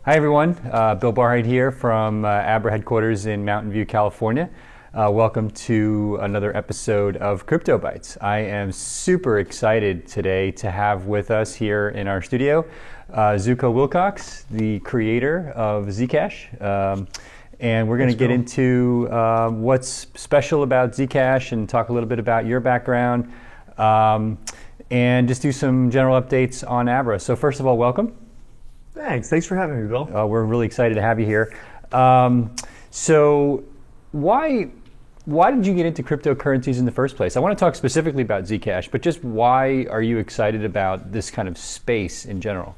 Hi everyone, Bill Barhide here from Abra headquarters in Mountain View, California. Welcome to another episode of Crypto Bytes. I am super excited today to have with us here in our studio Zooko Wilcox, the creator of Zcash. And we're going to get into what's special about Zcash and talk a little bit about your background and just do some general updates on Abra. So first of all, welcome. Thanks for having me, Bill. We're really excited to have you here. So why did you get into cryptocurrencies in the first place? I want to talk specifically about Zcash, but just why are you excited about this kind of space in general?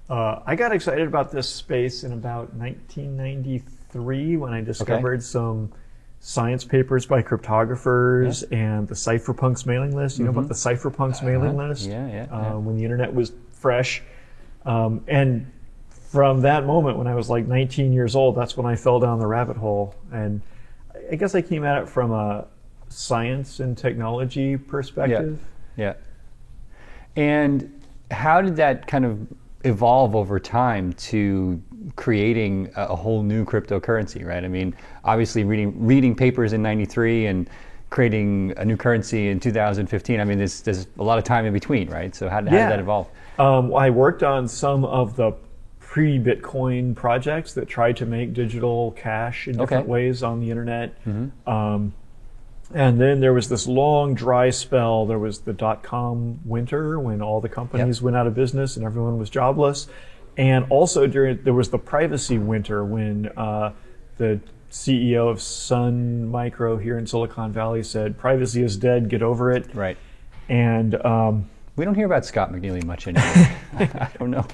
I got excited about this space in about 1993 when I discovered some science papers by cryptographers and the cypherpunks mailing list. You know about the cypherpunks mailing list? When the internet was fresh. And from that moment, when I was like 19 years old, that's when I fell down the rabbit hole. And I guess I came at it from a science and technology perspective. Yeah. And how did that kind of evolve over time to creating a whole new cryptocurrency, right? I mean, obviously reading papers in 93 and creating a new currency in 2015, I mean, there's a lot of time in between, right? So how did that evolve? I worked on some of the pre-Bitcoin projects that tried to make digital cash in different ways on the internet. And then there was this long dry spell. There was the dot-com winter when all the companies went out of business and everyone was jobless. And also there was the privacy winter when the CEO of Sun Micro here in Silicon Valley said, "Privacy is dead, get over it." Right. And we don't hear about Scott McNealy much anymore. I don't know.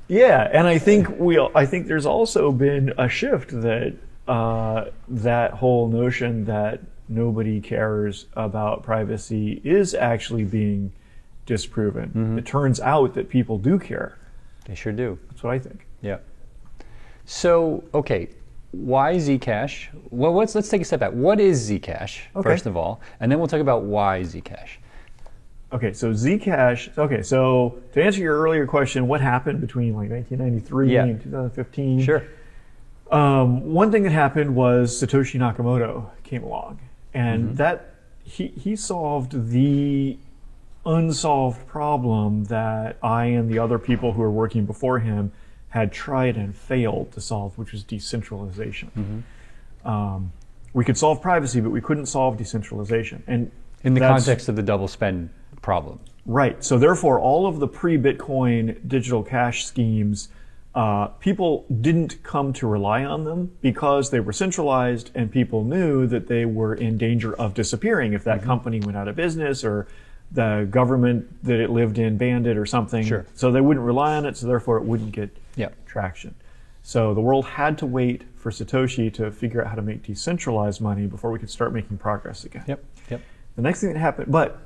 Yeah, and I think there's also been a shift that that whole notion that nobody cares about privacy is actually being disproven. It turns out that people do care. They sure do. That's what I think. Yeah. So, why Zcash? Well, let's take a step back. What is Zcash, first of all? And then we'll talk about why Zcash. Okay, so Zcash, so to answer your earlier question, what happened between like 1993 and 2015? Sure. One thing that happened was Satoshi Nakamoto came along, and that he solved the unsolved problem that I and the other people who were working before him had tried and failed to solve, which was decentralization. We could solve privacy, but we couldn't solve decentralization. And in the context of the double spend problem. Right. So therefore, all of the pre-Bitcoin digital cash schemes, people didn't come to rely on them because they were centralized and people knew that they were in danger of disappearing if that company went out of business or the government that it lived in banned it or something. Sure. So they wouldn't rely on it, so therefore it wouldn't get traction. So the world had to wait for Satoshi to figure out how to make decentralized money before we could start making progress again. Yep. The next thing that happened, but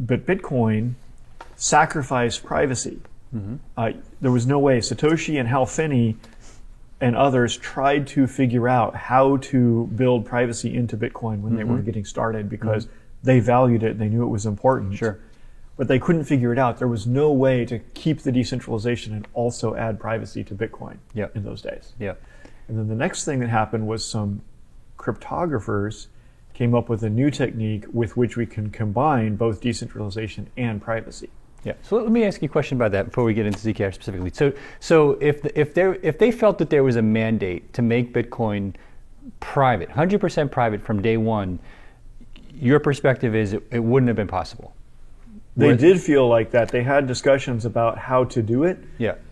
Bitcoin sacrificed privacy. There was no way. Satoshi and Hal Finney and others tried to figure out how to build privacy into Bitcoin when they were getting started because they valued it and they knew it was important. Sure. But they couldn't figure it out. There was no way to keep the decentralization and also add privacy to Bitcoin in those days. Yeah. And then the next thing that happened was some cryptographers came up with a new technique with which we can combine both decentralization and privacy. Yeah. So let me ask you a question about that before we get into Zcash specifically. So if they felt that there was a mandate to make Bitcoin private, 100% private from day one, your perspective is it wouldn't have been possible. They did feel like that. They had discussions about how to do it,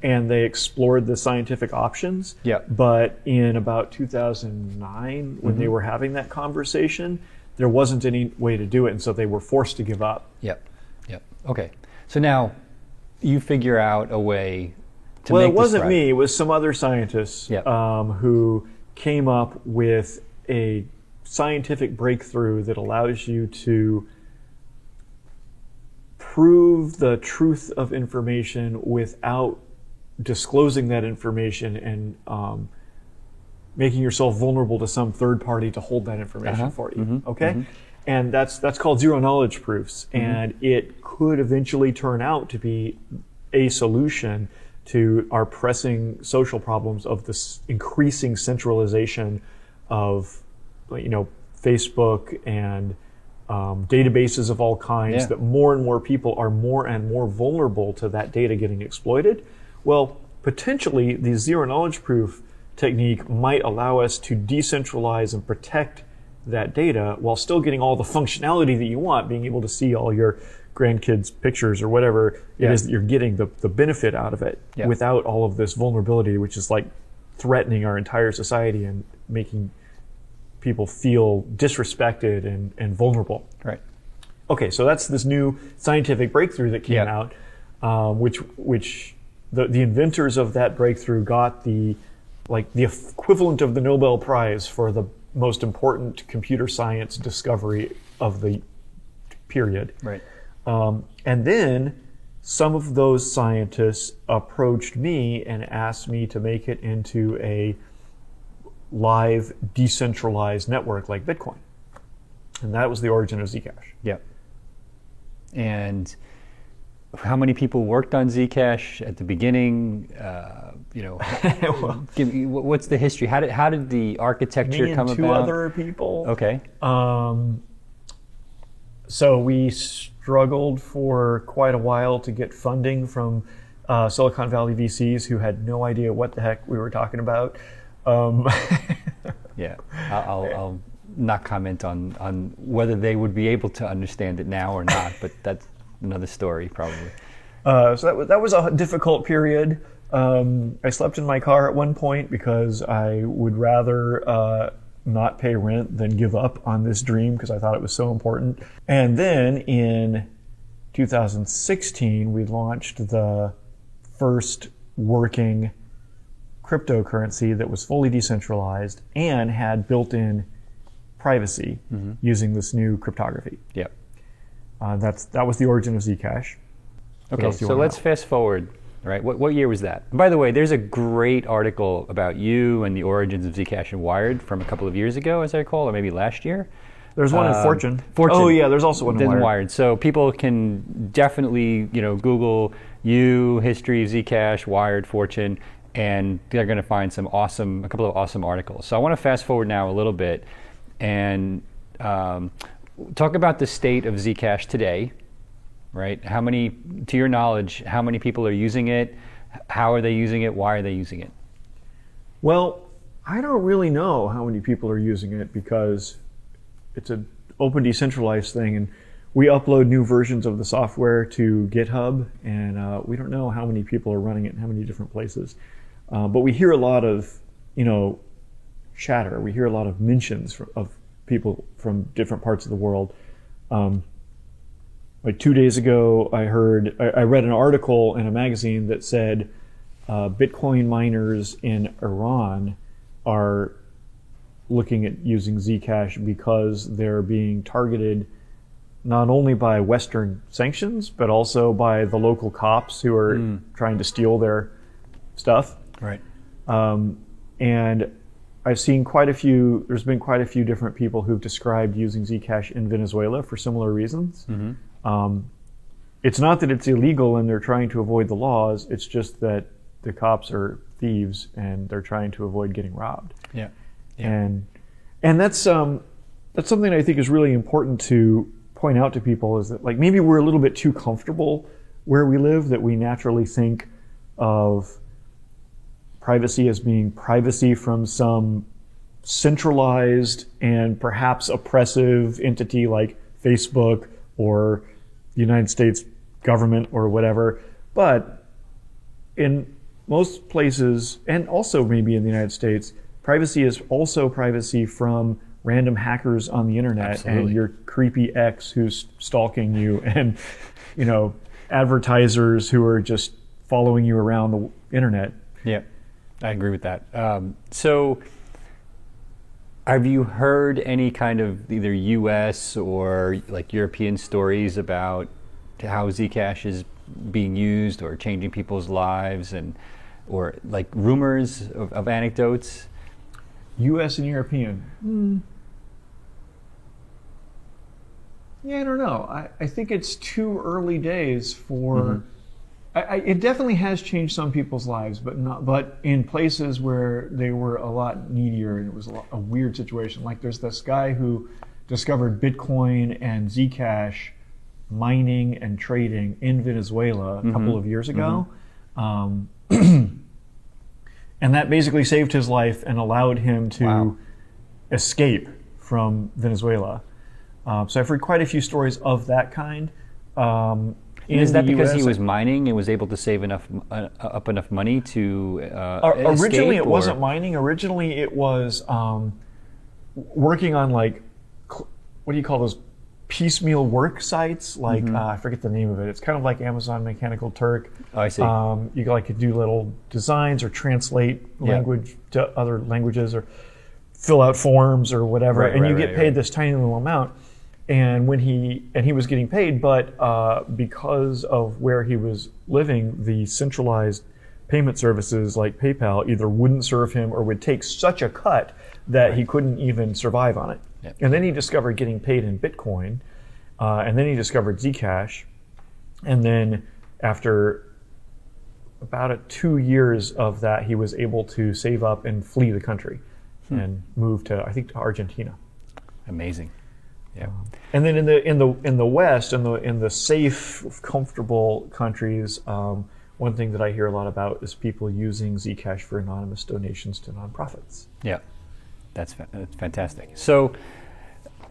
and they explored the scientific options. But in about 2009, when they were having that conversation, there wasn't any way to do it, and so they were forced to give up. Yep. Okay. So now you figure out a way to make this Well, it wasn't private. me. It was some other scientists who came up with a scientific breakthrough that allows you to prove the truth of information without disclosing that information and making yourself vulnerable to some third party to hold that information for you. And that's called zero knowledge proofs, and it could eventually turn out to be a solution to our pressing social problems of this increasing centralization of, Facebook and databases of all kinds, that more and more people are more and more vulnerable to that data getting exploited. Well, potentially the zero knowledge proof technique might allow us to decentralize and protect that data while still getting all the functionality that you want, being able to see all your grandkids' pictures or whatever it is that you're getting, the benefit out of it, without all of this vulnerability, which is like threatening our entire society and making people feel disrespected and vulnerable. Right. Okay, so that's this new scientific breakthrough that came out, which the inventors of that breakthrough got the equivalent of the Nobel Prize for the most important computer science discovery of the period. Right. And then some of those scientists approached me and asked me to make it into a live, decentralized network like Bitcoin. And that was the origin of Zcash. Yeah. And how many people worked on Zcash at the beginning? Give me, what's the history? How did the architecture come about? Me and two other people. Okay. So we struggled for quite a while to get funding from Silicon Valley VCs who had no idea what the heck we were talking about. Yeah, I'll not comment on whether they would be able to understand it now or not, but that's another story probably. So that was a difficult period. I slept in my car at one point because I would rather not pay rent than give up on this dream because I thought it was so important. And then in 2016, we launched the first working cryptocurrency that was fully decentralized and had built-in privacy using this new cryptography. Yep. That was the origin of Zcash. Okay, so let's fast forward. Right. What year was that? By the way, there's a great article about you and the origins of Zcash in Wired from a couple of years ago, as I recall, or maybe last year. There's one in Fortune. Oh yeah, there's also one in Wired. So people can definitely, Google you, history of Zcash, Wired, Fortune, and they're going to find a couple of awesome articles. So I want to fast forward now a little bit and talk about the state of Zcash today. Right? To your knowledge, how many people are using it? How are they using it? Why are they using it? Well, I don't really know how many people are using it because it's an open, decentralized thing, and we upload new versions of the software to GitHub, and we don't know how many people are running it in how many different places. But we hear a lot of, chatter. We hear a lot of mentions of people from different parts of the world. Like 2 days ago, I read an article in a magazine that said Bitcoin miners in Iran are looking at using Zcash because they're being targeted not only by Western sanctions, but also by the local cops who are trying to steal their stuff. Right. And I've seen there's been quite a few different people who've described using Zcash in Venezuela for similar reasons. Mm-hmm. It's not that it's illegal and they're trying to avoid the laws, it's just that the cops are thieves and they're trying to avoid getting robbed. Yeah. And that's something I think is really important to point out to people, is that maybe we're a little bit too comfortable where we live, that we naturally think of privacy as being privacy from some centralized and perhaps oppressive entity like Facebook or the United States government or whatever. But in most places, and also maybe in the United States, privacy is also privacy from random hackers on the internet. Absolutely. And your creepy ex who's stalking you, and advertisers who are just following you around the internet. Yeah, I agree with that. So have you heard any kind of either U.S. or European stories about how Zcash is being used or changing people's lives, or rumors of anecdotes? U.S. and European. Yeah, I don't know. I think it's too early days for It definitely has changed some people's lives, but in places where they were a lot needier and it was a weird situation. Like there's this guy who discovered Bitcoin and Zcash mining and trading in Venezuela a couple of years ago. And that basically saved his life and allowed him to escape from Venezuela. So I've heard quite a few stories of that kind. Is that because he was mining and was able to save enough money to originally escape, it wasn't mining. Originally it was working on like, what do you call those piecemeal work sites? Like I forget the name of it. It's kind of like Amazon Mechanical Turk. Oh, I see. You could do little designs or translate language to other languages or fill out forms or whatever, and you get paid this tiny little amount. And he was getting paid, but because of where he was living, the centralized payment services like PayPal either wouldn't serve him or would take such a cut that he couldn't even survive on it. Yep. And then he discovered getting paid in Bitcoin, and then he discovered Zcash, and then after about 2 years of that, he was able to save up and flee the country and move to Argentina. Amazing. Yeah. And then in the West, in the safe, comfortable countries, one thing that I hear a lot about is people using Zcash for anonymous donations to nonprofits. Yeah, that's fantastic. So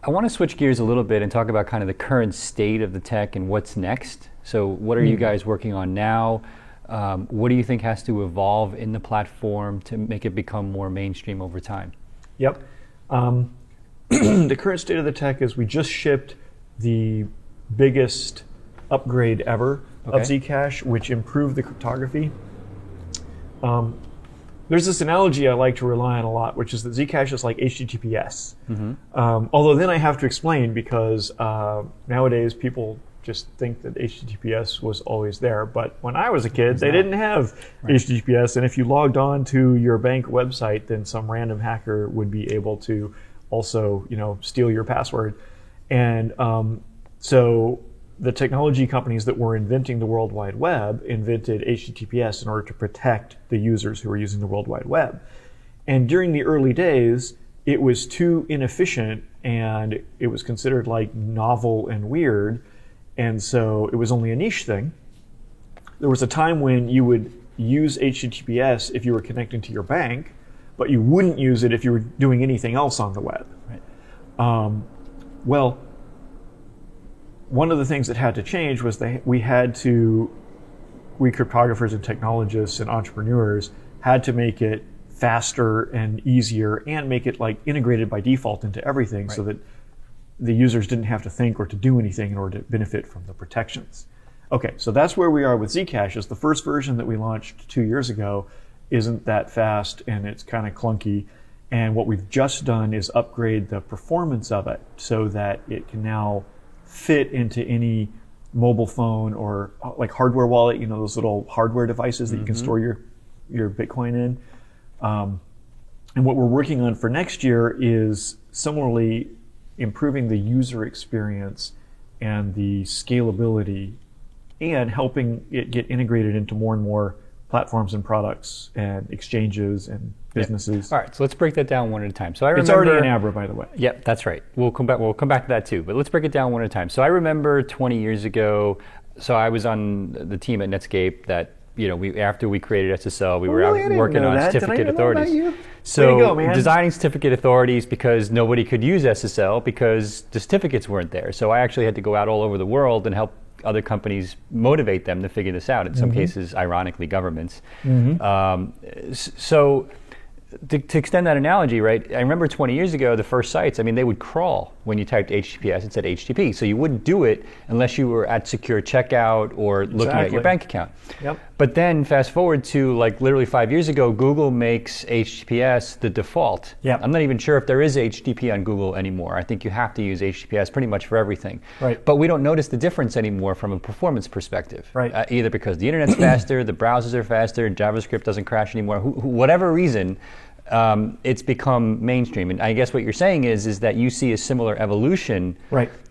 I want to switch gears a little bit and talk about kind of the current state of the tech and what's next. So what are you guys working on now? What do you think has to evolve in the platform to make it become more mainstream over time? Yep. The current state of the tech is we just shipped the biggest upgrade ever of Zcash, which improved the cryptography. There's this analogy I like to rely on a lot, which is that Zcash is like HTTPS. Although then I have to explain because nowadays people just think that HTTPS was always there. But when I was a kid, they didn't have HTTPS. And if you logged on to your bank website, then some random hacker would be able to also, steal your password. And so the technology companies that were inventing the World Wide Web invented HTTPS in order to protect the users who were using the World Wide Web. And during the early days, it was too inefficient and it was considered like novel and weird. And so it was only a niche thing. There was a time when you would use HTTPS if you were connecting to your bank, but you wouldn't use it if you were doing anything else on the web. Well, one of the things that had to change was we cryptographers and technologists and entrepreneurs had to make it faster and easier and make it like integrated by default into everything so that the users didn't have to think or to do anything in order to benefit from the protections. Okay, so that's where we are with Zcash. Is the first version that we launched 2 years ago isn't that fast and it's kind of clunky. And what we've just done is upgrade the performance of it so that it can now fit into any mobile phone or like hardware wallet, those little hardware devices that you can store your Bitcoin in. And what we're working on for next year is similarly improving the user experience and the scalability and helping it get integrated into more and more platforms and products and exchanges and businesses. All right, so let's break that down one at a time. So I remember, it's already in Abra, by the way. Yep, that's right. We'll come back to that too, but let's break it down one at a time. So I remember 20 years ago, so I was on the team at Netscape that, after we created SSL, we were out working on certificate authorities. So designing certificate authorities because nobody could use SSL because the certificates weren't there. So I actually had to go out all over the world and help other companies motivate them to figure this out. In some cases, ironically, governments. So to extend that analogy, right, I remember 20 years ago, the first sites, they would crawl when you typed HTTPS. It said HTTP. So you wouldn't do it unless you were at secure checkout or looking at your bank account. Yep. But then fast forward to like literally 5 years ago, Google makes HTTPS the default. Yep. I'm not even sure if there is HTTP on Google anymore. I think you have to use HTTPS pretty much for everything. Right. But we don't notice the difference anymore from a performance perspective. Right. Either because the internet's faster, the browsers are faster, JavaScript doesn't crash anymore, whatever reason. it's become mainstream. And I guess what you're saying is that you see a similar evolution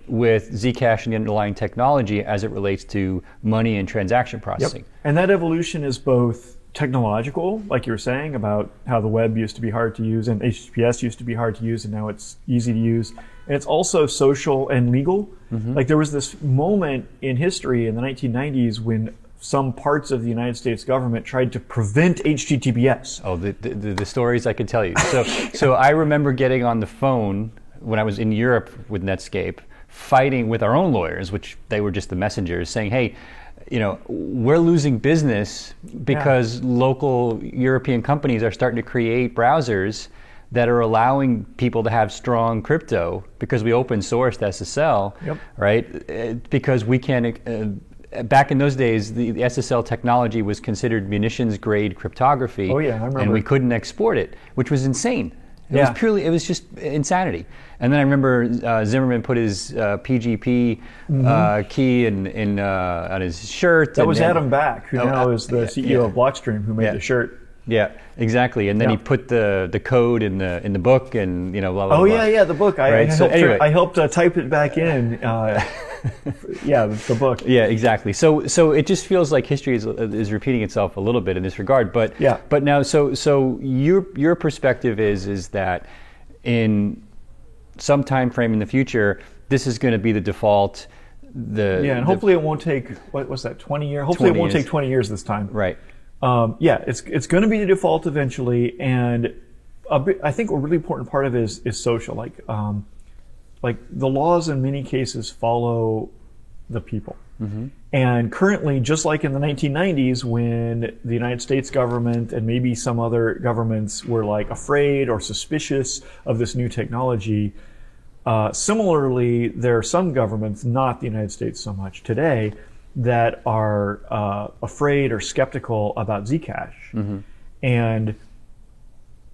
with Zcash and the underlying technology as it relates to money and transaction processing. Yep. And that evolution is both technological, like you were saying, about how the web used to be hard to use and HTTPS used to be hard to use and now it's easy to use. And it's also social and legal. Like there was this moment in history in the 1990s when some parts of the United States government tried to prevent HTTPS. Oh, the stories I could tell you. So I remember getting on the phone when I was in Europe with Netscape, fighting with our own lawyers, which they were just the messengers, saying, hey, we're losing business because local European companies are starting to create browsers that are allowing people to have strong crypto because we open sourced SSL, right? Because we can. Back in those days, the SSL technology was considered munitions grade cryptography. Oh yeah, I remember. And we couldn't export it, which was insane. It was just insanity. And then I remember Zimmerman put his PGP key on his shirt. That was Adam Back, who now is the CEO of Blockstream, who made the shirt. Yeah, exactly. And then he put the code in the book, and blah blah. Oh blah. yeah, the book. I helped type it back in. The book. Yeah, exactly. So it just feels like history is repeating itself a little bit in this regard. But now, so your perspective is that in some time frame in the future, this is going to be the default. And hopefully it won't take 20 years. Hopefully it won't take 20 years this time. Right. It's going to be the default eventually, and I think a really important part of it is social. Like the laws in many cases follow the people. And currently, just like in the 1990s, when the United States government and maybe some other governments were like afraid or suspicious of this new technology, similarly, there are some governments, not the United States so much today, that are afraid or skeptical about Zcash. And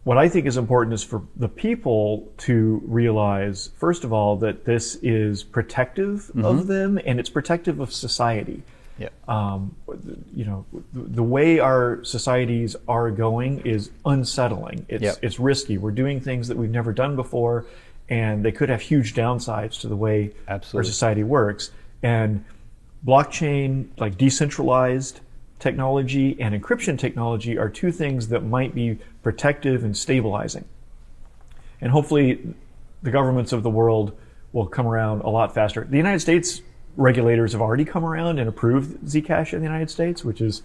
what I think is important is for the people to realize, first of all, that this is protective of them and it's protective of society. The way our societies are going is unsettling. It's risky. We're doing things that we've never done before, and they could have huge downsides to the way our society works. And blockchain, like decentralized technology and encryption technology, are two things that might be protective and stabilizing. And hopefully the governments of the world will come around a lot faster. The United States regulators have already come around and approved Zcash in the United States, which is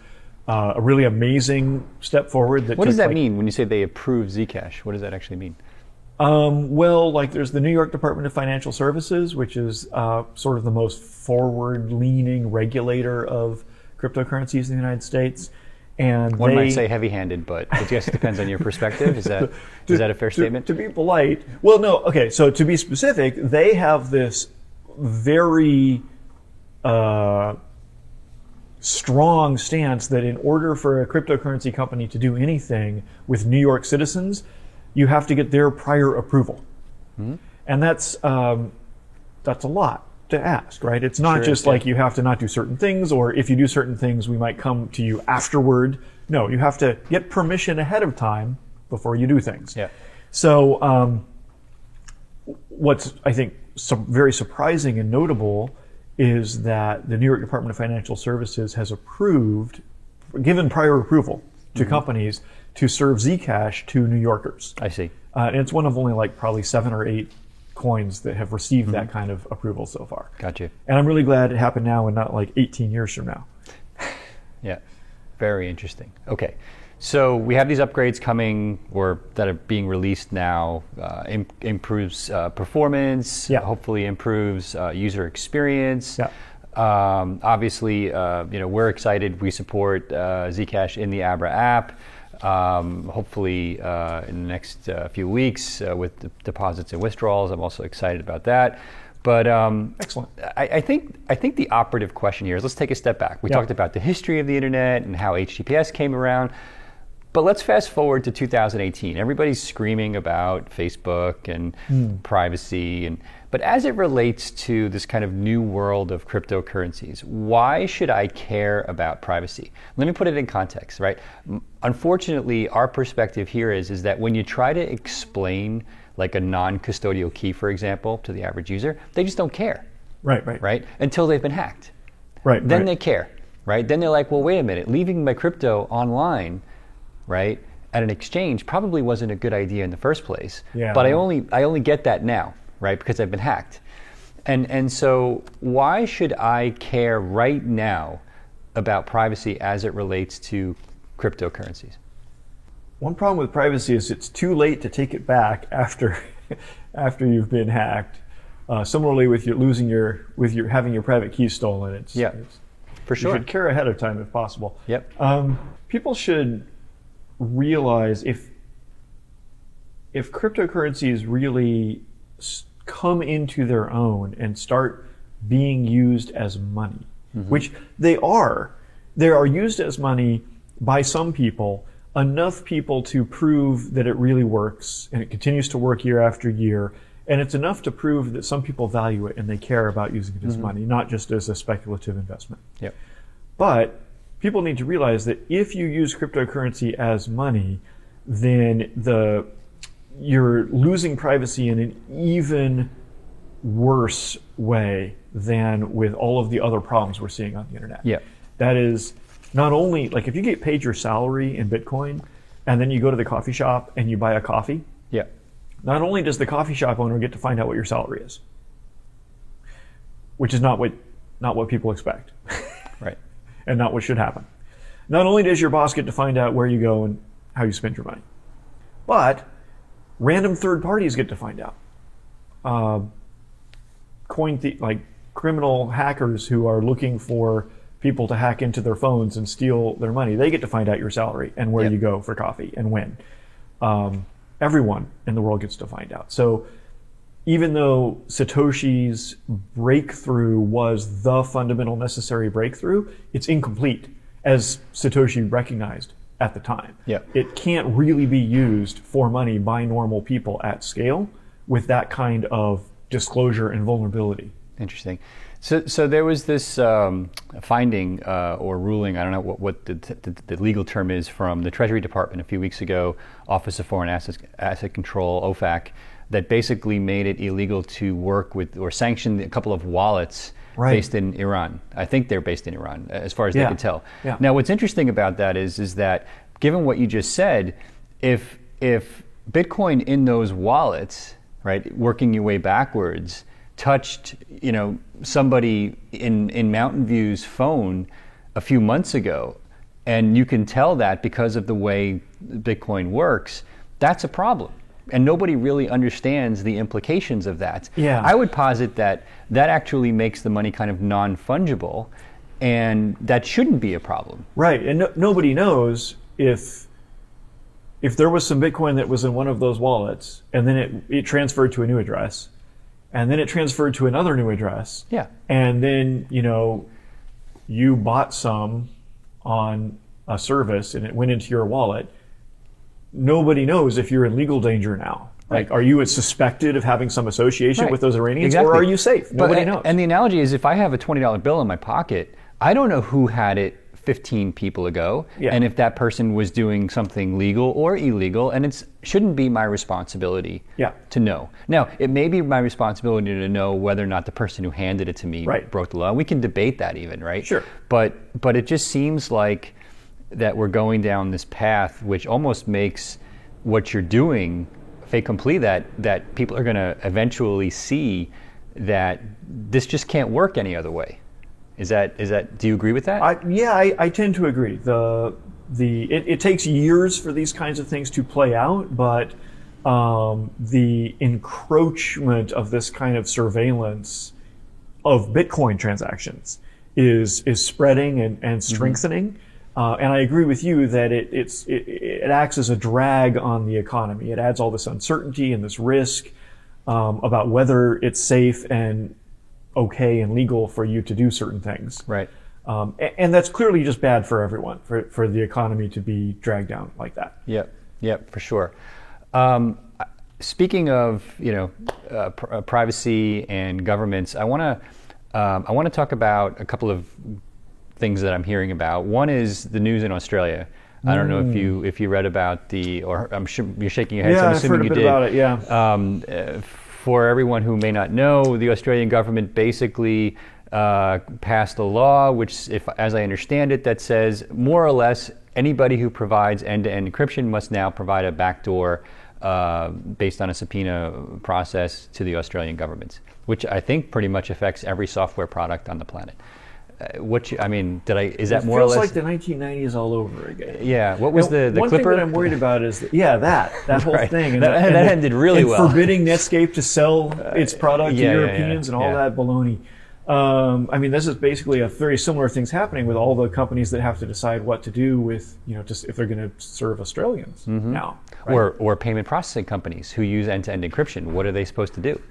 a really amazing step forward. What does that mean when you say they approve Zcash? What does that actually mean? There's the New York Department of Financial Services, which is sort of the most forward-leaning regulator of cryptocurrencies in the United States. And one might say heavy-handed, but I guess it depends on your perspective. Is that a fair statement? To be polite, well, no. Okay, so to be specific, they have this very strong stance that in order for a cryptocurrency company to do anything with New York citizens, you have to get their prior approval, and that's a lot to ask, right? It's not just like you have to not do certain things, or if you do certain things, we might come to you afterward. No, you have to get permission ahead of time before you do things. So what's, I think, very surprising and notable is that the New York Department of Financial Services has given prior approval to companies to serve Zcash to New Yorkers. I see. And it's one of only probably 7 or 8 coins that have received that kind of approval so far. Gotcha. And I'm really glad it happened now and not 18 years from now. Yeah, very interesting. Okay, so we have these upgrades coming, or that are being released now. Improves performance. Hopefully improves user experience. Obviously, we're excited. We support Zcash in the Abra app. Hopefully in the next few weeks with the deposits and withdrawals. I'm also excited about that. But excellent. I think the operative question here is, let's take a step back. We talked about the history of the internet and how HTTPS came around. But let's fast forward to 2018. Everybody's screaming about Facebook and privacy, But as it relates to this kind of new world of cryptocurrencies, why should I care about privacy? Let me put it in context, right? Unfortunately, our perspective here is that when you try to explain like a non-custodial key, for example, to the average user, they just don't care. Right? Until they've been hacked. Then they care, right? Then they're like, well, wait a minute, leaving my crypto online, right, at an exchange probably wasn't a good idea in the first place. Yeah. But I only get that now, right, because I've been hacked. And so why should I care right now about privacy as it relates to cryptocurrencies? One problem with privacy is it's too late to take it back after you've been hacked. Similarly, with having your private keys stolen, for sure. You should care ahead of time if possible. Yep. People should realize if cryptocurrencies really come into their own and start being used as money, which they are used as money by some people, enough people to prove that it really works and it continues to work year after year. And it's enough to prove that some people value it and they care about using it as money, not just as a speculative investment. Yep. But people need to realize that if you use cryptocurrency as money, then you're losing privacy in an even worse way than with all of the other problems we're seeing on the internet. Yeah. That is not only, like if you get paid your salary in Bitcoin and then you go to the coffee shop and you buy a coffee, yeah. Not only does the coffee shop owner get to find out what your salary is, which is not what people expect. Right. And not what should happen. Not only does your boss get to find out where you go and how you spend your money, but random third parties get to find out. Like criminal hackers who are looking for people to hack into their phones and steal their money, they get to find out your salary and where you go for coffee and when. Everyone in the world gets to find out. So even though Satoshi's breakthrough was the fundamental necessary breakthrough, it's incomplete, as Satoshi recognized at the time. Yeah. It can't really be used for money by normal people at scale with that kind of disclosure and vulnerability. Interesting. So there was this finding or ruling, I don't know what the legal term is, from the Treasury Department a few weeks ago, Office of Foreign Asset Control, OFAC, that basically made it illegal to work with or sanction a couple of wallets based in Iran. I think they're based in Iran, as far as they could tell. Yeah. Now, what's interesting about that is that, given what you just said, if Bitcoin in those wallets, right, working your way backwards, touched, somebody in Mountain View's phone a few months ago, and you can tell that because of the way Bitcoin works, that's a problem. And nobody really understands the implications of that. Yeah. I would posit that actually makes the money kind of non-fungible, and that shouldn't be a problem. Right, and nobody knows if there was some Bitcoin that was in one of those wallets, and then it transferred to a new address, and then it transferred to another new address. Yeah. And then, you bought some on a service and it went into your wallet. Nobody knows if you're in legal danger now. Right. Like, are you suspected of having some association with those Iranians, exactly. or are you safe? Nobody knows. And the analogy is, if I have a $20 bill in my pocket, I don't know who had it 15 people ago, and if that person was doing something legal or illegal, and it shouldn't be my responsibility to know. Now, it may be my responsibility to know whether or not the person who handed it to me broke the law. We can debate that even, right? Sure. But it just seems like that we're going down this path which almost makes what you're doing fait accompli, that people are going to eventually see that this just can't work any other way. Is that? Do you agree with that? I tend to agree. It takes years for these kinds of things to play out, but the encroachment of this kind of surveillance of Bitcoin transactions is spreading and strengthening. And I agree with you that it acts as a drag on the economy. It adds all this uncertainty and this risk about whether it's safe and okay and legal for you to do certain things. Right. And that's clearly just bad for everyone, for the economy to be dragged down like that. Yep, for sure. speaking of privacy and governments, I want to talk about a couple of things that I'm hearing about. One is the news in Australia. I don't know if you read about or I'm sure you're shaking your head. Yeah, so I'm assuming I've heard a bit you did. about it. Yeah. For everyone who may not know, the Australian government basically passed a law, which, as I understand it, that says more or less anybody who provides end-to-end encryption must now provide a backdoor based on a subpoena process to the Australian government, which I think pretty much affects every software product on the planet. Is that more or less? It feels like the 1990s all over again. Yeah. What was the one Clipper? thing that I'm worried about is that whole Right. thing. And that ended really well. Forbidding Netscape to sell its product to Europeans and all that baloney. This is basically a very similar things happening with all the companies that have to decide what to do with, just if they're going to serve Australians now. Right? Or payment processing companies who use end-to-end encryption. What are they supposed to do?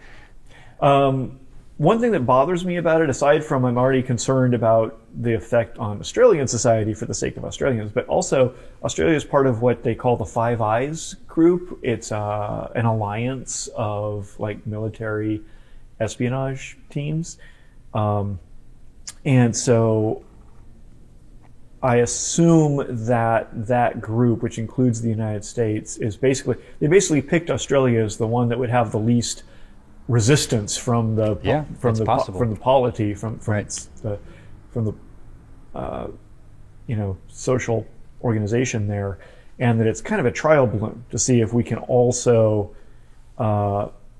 One thing that bothers me about it, aside from I'm already concerned about the effect on Australian society for the sake of Australians, but also Australia is part of what they call the Five Eyes group. It's an alliance of military espionage teams. And so I assume that group, which includes the United States, they basically picked Australia as the one that would have the least resistance from the polity, from the social organization there, and that it's kind of a trial balloon to see if we can also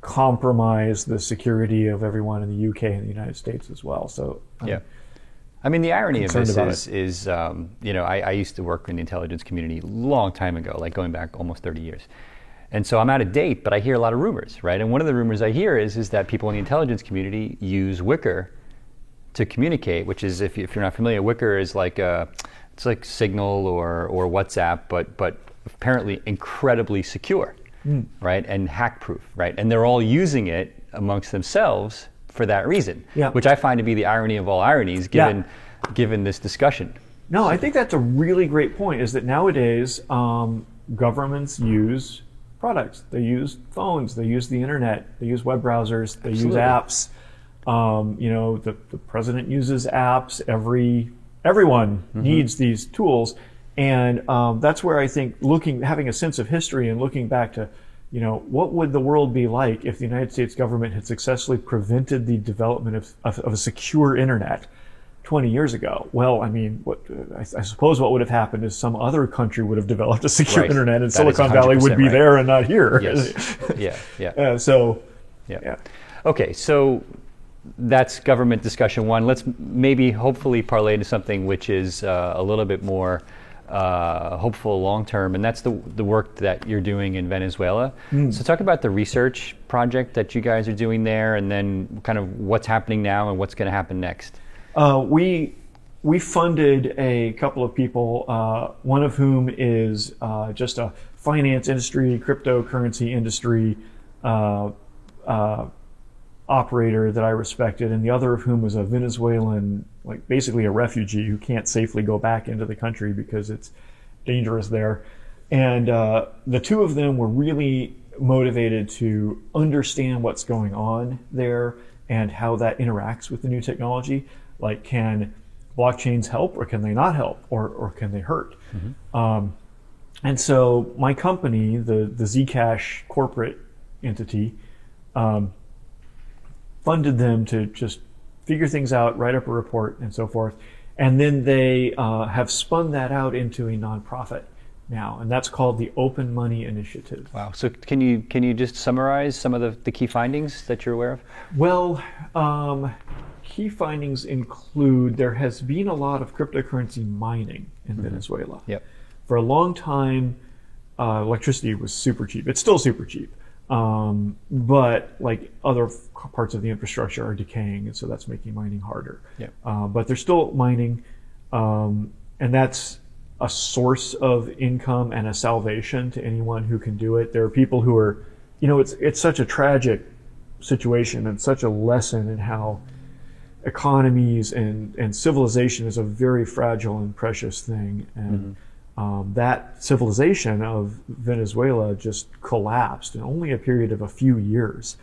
compromise the security of everyone in the UK and the United States as well. So the irony of this is I used to work in the intelligence community a long time ago, like going back almost 30 years. And so I'm out of date, but I hear a lot of rumors, right? And one of the rumors I hear is that people in the intelligence community use Wickr to communicate, which is, if you're not familiar, Wickr is it's like Signal or WhatsApp, but apparently incredibly secure, right? And hack-proof, right? And they're all using it amongst themselves for that reason, which I find to be the irony of all ironies, given this discussion. No, I think that's a really great point, is that nowadays governments use products. They use phones, they use the internet, they use web browsers, they use apps. The president uses apps. Everyone needs these tools. And that's where I think having a sense of history and looking back to, what would the world be like if the United States government had successfully prevented the development of a secure internet 20 years ago? Well, I suppose what would have happened is some other country would have developed a secure internet, and Silicon Valley would be there and not here. Yes. Yeah. Okay, so that's government discussion one. Let's hopefully parlay into something which is a little bit more hopeful long term, and that's the work that you're doing in Venezuela. So talk about the research project that you guys are doing there, and then kind of what's happening now and what's going to happen next. We funded a couple of people, one of whom is just a finance industry, cryptocurrency industry operator that I respected, and the other of whom was a Venezuelan, basically a refugee who can't safely go back into the country because it's dangerous there. And the two of them were really motivated to understand what's going on there and how that interacts with the new technology. Can blockchains help, or can they not help, or can they hurt? And so my company, the Zcash corporate entity, funded them to just figure things out, write up a report, and so forth. And then they have spun that out into a nonprofit now, and that's called the Open Money Initiative. Wow. So can you just summarize some of the key findings that you're aware of? Well, key findings include there has been a lot of cryptocurrency mining in Venezuela. Yep. For a long time, electricity was super cheap. It's still super cheap. But other parts of the infrastructure are decaying, and so that's making mining harder. Yep. But they're still mining, and that's a source of income and a salvation to anyone who can do it. There are people who are, it's such a tragic situation and such a lesson in how economies and civilization is a very fragile and precious thing. And that civilization of Venezuela just collapsed in only a period of a few years,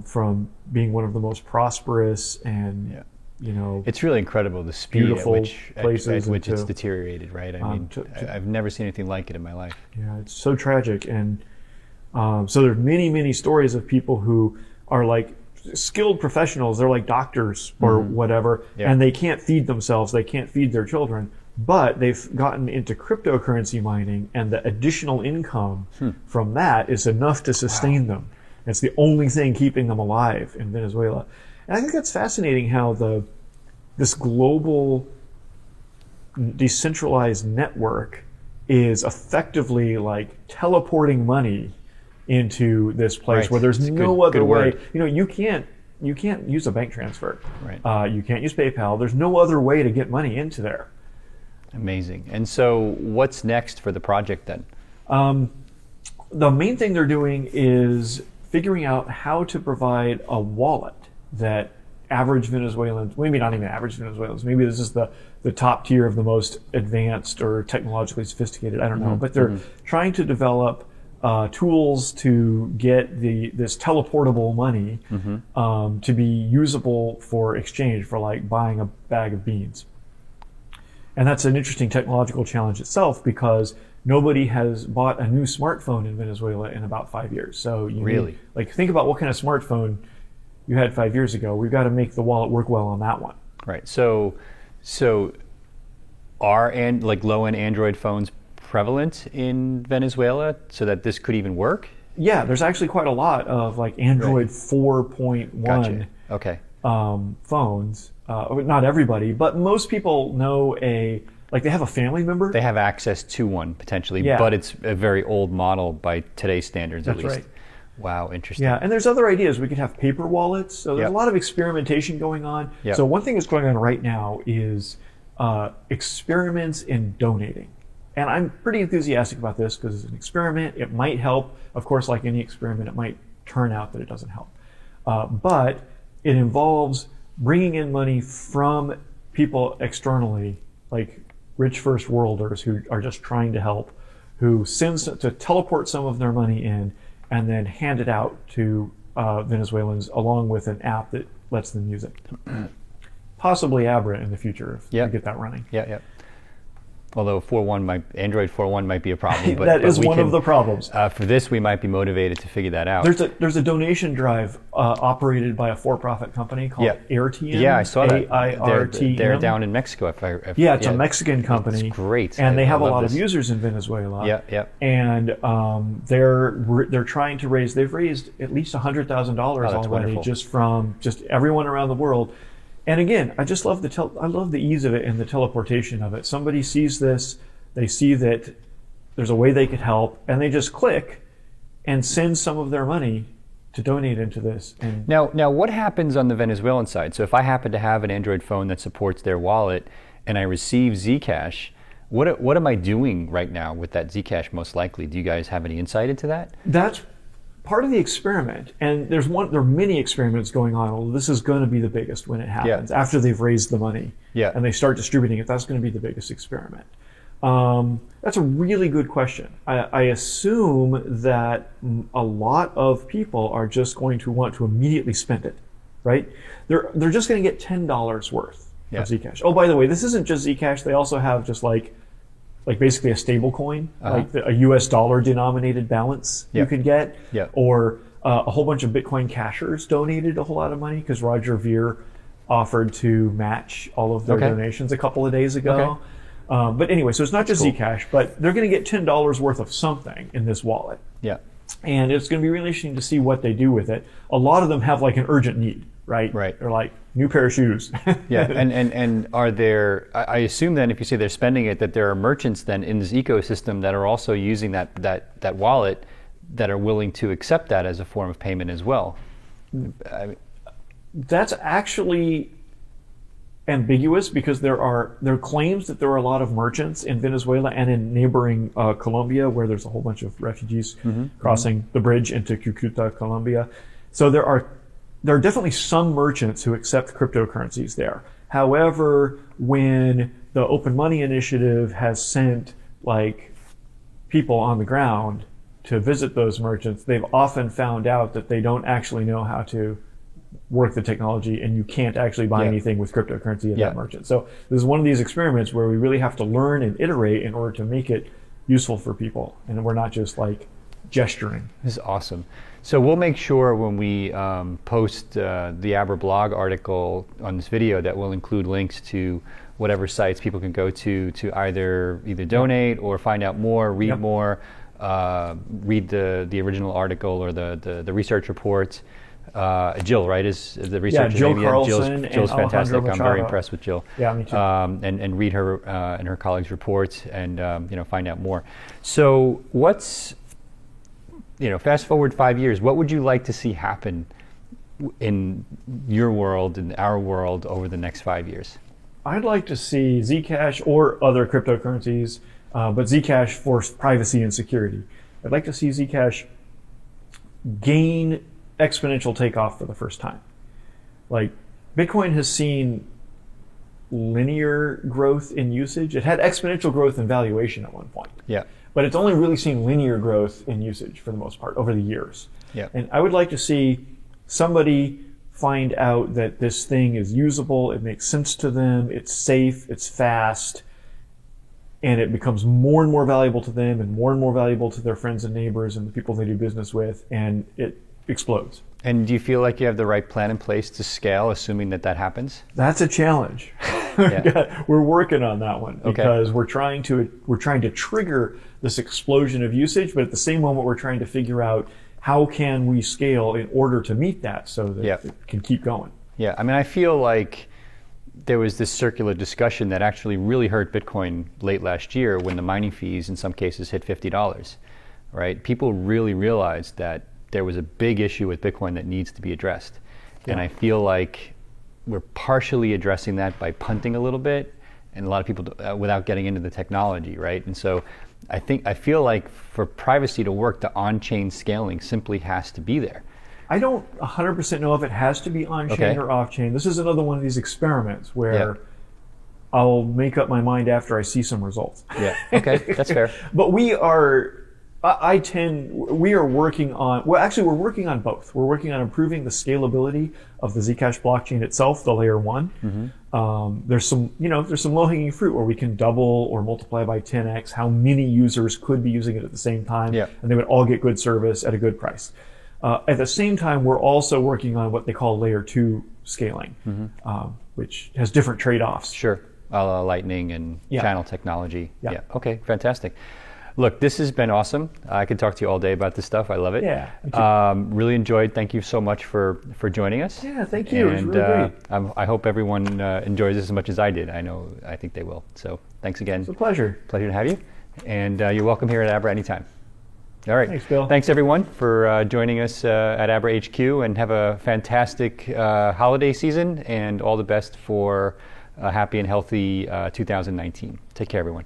from being one of the most prosperous and it's really incredible the speed at which it's deteriorated, right? I mean, I've never seen anything like it in my life. Yeah, it's so tragic. And so there's many stories of people who are like skilled professionals. They're like doctors or whatever, and they can't feed themselves. They can't feed their children, but they've gotten into cryptocurrency mining, and the additional income from that is enough to sustain them. It's the only thing keeping them alive in Venezuela. And I think that's fascinating how this global decentralized network is effectively like teleporting money into this place where there's no other way. You can't use a bank transfer. Right. You can't use PayPal. There's no other way to get money into there. Amazing. And so what's next for the project then? The main thing they're doing is figuring out how to provide a wallet that average Venezuelans, maybe not even average Venezuelans, maybe this is the top tier of the most advanced or technologically sophisticated, I don't know, but they're trying to develop tools to get this teleportable money to be usable for exchange, for like buying a bag of beans. And that's an interesting technological challenge itself, because nobody has bought a new smartphone in Venezuela in about 5 years. So think about what kind of smartphone you had 5 years ago. We've got to make the wallet work well on that one. Right. So are low-end Android phones prevalent in Venezuela so that this could even work? Yeah, there's actually quite a lot of like Android 4.1 Gotcha. Okay. Phones. Not everybody, but most people know they have a family member. They have access to one potentially, but it's a very old model by today's standards. That's at least. Right. Wow, interesting. Yeah, and there's other ideas. We could have paper wallets. So there's a lot of experimentation going on. Yep. So one thing that's going on right now is experiments in donating. And I'm pretty enthusiastic about this because it's an experiment. It might help. Of course, like any experiment, it might turn out that it doesn't help. But it involves bringing in money from people externally, like rich first worlders who are just trying to help, who sends to teleport some of their money in and then hand it out to Venezuelans along with an app that lets them use it. Possibly Abra in the future if we get that running. Yeah. Although Android 4.1 might be a problem. But, that is one of the problems. For this, we might be motivated to figure that out. There's a donation drive operated by a for-profit company called AirTM. Yeah, I saw that. AIRTM. They're down in Mexico. It's a Mexican company. It's great. And they have a lot of users in Venezuela. Yeah. And they're trying to raise. They've raised at least $100,000 already, wonderful. just from everyone around the world. And again, I just love I love the ease of it and the teleportation of it. Somebody sees this, they see that there's a way they could help, and they just click and send some of their money to donate into this. And now, what happens on the Venezuelan side? So if I happen to have an Android phone that supports their wallet and I receive Zcash, what am I doing right now with that Zcash most likely? Do you guys have any insight into that? That's part of the experiment, and there are many experiments going on. Well, this is going to be the biggest when it happens. After they've raised the money and they start distributing it, that's going to be the biggest experiment. That's a really good question. I assume that a lot of people are just going to want to immediately spend it, right? They're just going to get $10 worth of Zcash. Oh, by the way, this isn't just Zcash. They also have just like basically a stable coin, like a US dollar denominated balance you could get, or a whole bunch of Bitcoin cashers donated a whole lot of money because Roger Ver offered to match all of their donations a couple of days ago. But anyway, so it's not just Zcash, but they're going to get $10 worth of something in this wallet. Yeah. And it's going to be really interesting to see what they do with it. A lot of them have like an urgent need, right? Right. They're like, new pair of shoes. And are there, I assume then if you say they're spending it, that there are merchants then in this ecosystem that are also using that wallet that are willing to accept that as a form of payment as well. That's actually ambiguous because there are claims that there are a lot of merchants in Venezuela and in neighboring Colombia, where there's a whole bunch of refugees crossing the bridge into Cucuta, Colombia. So there are definitely some merchants who accept cryptocurrencies there. However, when the Open Money Initiative has sent like people on the ground to visit those merchants, they've often found out that they don't actually know how to work the technology, and you can't actually buy anything with cryptocurrency at that merchant. So this is one of these experiments where we really have to learn and iterate in order to make it useful for people, and we're not just like gesturing. This is awesome. So we'll make sure when we post the Abra blog article on this video that we'll include links to whatever sites people can go to either donate or find out more, read more, read the original article or the research report. Jill, right, is the researcher? Jill Carlson. Jill's fantastic. Alejandro I'm very Machado. impressed with Jill. Yeah, me too. And read her and her colleagues' reports and find out more. So what's fast forward 5 years, what would you like to see happen in your world, in our world, over the next 5 years? I'd like to see Zcash or other cryptocurrencies, but Zcash for privacy and security. I'd like to see Zcash gain exponential takeoff for the first time. Like, Bitcoin has seen linear growth in usage. It had exponential growth in valuation at one point. Yeah. But it's only really seen linear growth in usage for the most part over the years. Yeah. And I would like to see somebody find out that this thing is usable, it makes sense to them, it's safe, it's fast, and it becomes more and more valuable to them and more valuable to their friends and neighbors and the people they do business with, and it explodes. And do you feel like you have the right plan in place to scale, assuming that happens? That's a challenge. We're working on that one because we're trying to trigger this explosion of usage, but at the same moment we're trying to figure out how can we scale in order to meet that so that it can keep going. Yeah, I mean, I feel like there was this circular discussion that actually really hurt Bitcoin late last year when the mining fees in some cases hit $50, right? People really realized that there was a big issue with Bitcoin that needs to be addressed. And I feel like we're partially addressing that by punting a little bit, and a lot of people without getting into the technology, right? And so I feel like for privacy to work, the on-chain scaling simply has to be there. I don't 100% know if it has to be on-chain or off-chain. This is another one of these experiments where I'll make up my mind after I see some results. Yeah, okay, that's fair. But we are working on, we're working on both. We're working on improving the scalability of the Zcash blockchain itself, the layer 1. Mm-hmm. There's some low-hanging fruit where we can double or multiply by 10x how many users could be using it at the same time, and they would all get good service at a good price. At the same time, we're also working on what they call layer 2 scaling, which has different trade-offs. Sure, Lightning and channel technology. Yeah. Okay, fantastic. Look, this has been awesome. I could talk to you all day about this stuff. I love it. Yeah. Really enjoyed. Thank you so much for joining us. Yeah, thank you. And, it was really great. I hope everyone enjoys this as much as I did. I think they will. So thanks again. It's a pleasure. Pleasure to have you. And you're welcome here at Abra anytime. All right. Thanks, Bill. Thanks, everyone, for joining us at Abra HQ, and have a fantastic holiday season and all the best for a happy and healthy 2019. Take care, everyone.